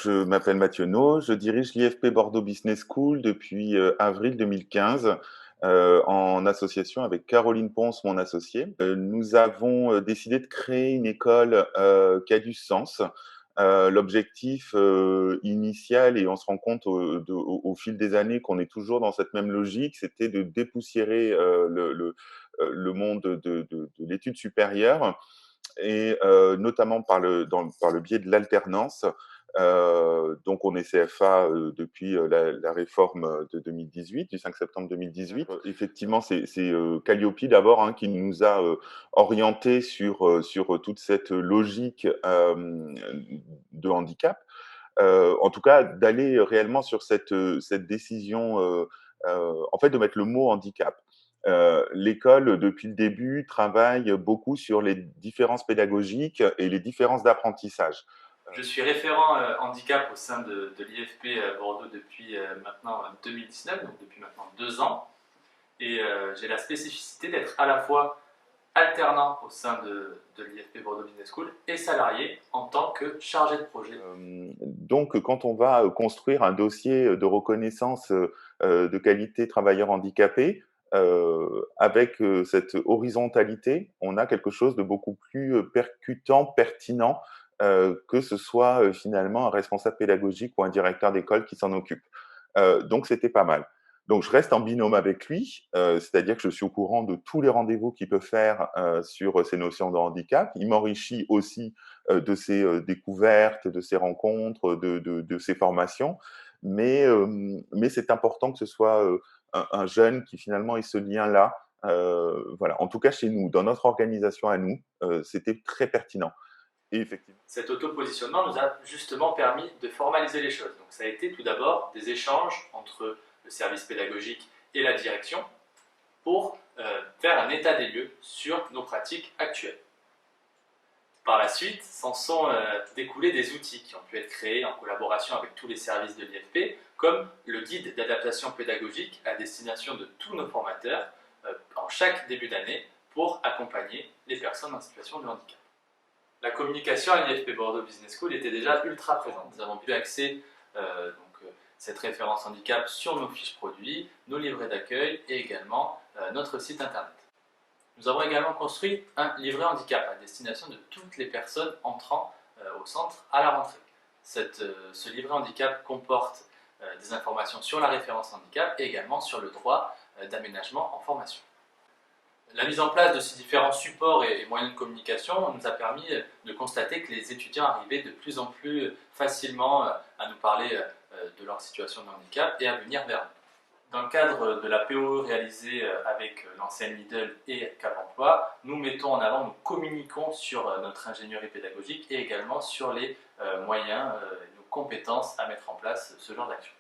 je m'appelle Mathieu No, je dirige l'IFP Bordeaux Business School depuis avril 2015 en association avec Caroline Ponce, mon associée. Nous avons décidé de créer une école qui a du sens. L'objectif initial, et on se rend compte au fil des années qu'on est toujours dans cette même logique, c'était de dépoussiérer le monde de l'étude supérieure et notamment par le biais de l'alternance. Donc on est CFA depuis la réforme de 2018, du 5 septembre 2018. Effectivement, c'est Calliope d'abord qui nous a orientés sur toute cette logique de handicap. En tout cas, d'aller réellement sur cette décision, en fait, de mettre le mot handicap. L'école, depuis le début, travaille beaucoup sur les différences pédagogiques et les différences d'apprentissage. Je suis référent handicap au sein de l'IFP Bordeaux depuis maintenant 2019, donc depuis maintenant 2 ans. Et j'ai la spécificité d'être à la fois alternant au sein de l'IFP Bordeaux Business School et salarié en tant que chargé de projet. Donc, quand on va construire un dossier de reconnaissance de qualité travailleur handicapé, avec cette horizontalité, on a quelque chose de beaucoup plus percutant, pertinent, que ce soit finalement un responsable pédagogique ou un directeur d'école qui s'en occupe. Donc, c'était pas mal. Donc, je reste en binôme avec lui, c'est-à-dire que je suis au courant de tous les rendez-vous qu'il peut faire sur ces notions de handicap. Il m'enrichit aussi de ses découvertes, de ses rencontres, de ses formations. Mais c'est important que ce soit un jeune qui finalement ait ce lien-là. Voilà. En tout cas, chez nous, dans notre organisation à nous, c'était très pertinent. Et effectivement. Cet auto-positionnement nous a justement permis de formaliser les choses. Donc ça a été tout d'abord des échanges entre le service pédagogique et la direction pour faire un état des lieux sur nos pratiques actuelles. Par la suite, s'en sont découlés des outils qui ont pu être créés en collaboration avec tous les services de l'IFP, comme le guide d'adaptation pédagogique à destination de tous nos formateurs en chaque début d'année pour accompagner les personnes en situation de handicap. La communication à l'IFP Bordeaux Business School était déjà ultra présente. Nous avons pu accéder cette référence handicap sur nos fiches produits, nos livrets d'accueil et également notre site internet. Nous avons également construit un livret handicap à destination de toutes les personnes entrant au centre à la rentrée. Ce livret handicap comporte des informations sur la référence handicap et également sur le droit d'aménagement en formation. La mise en place de ces différents supports et moyens de communication nous a permis de constater que les étudiants arrivaient de plus en plus facilement à nous parler de leur situation de handicap et à venir vers nous. Dans le cadre de la POE réalisée avec l'enseigne Lidl et Cap Emploi, nous mettons en avant, nous communiquons sur notre ingénierie pédagogique et également sur les moyens et nos compétences à mettre en place ce genre d'action.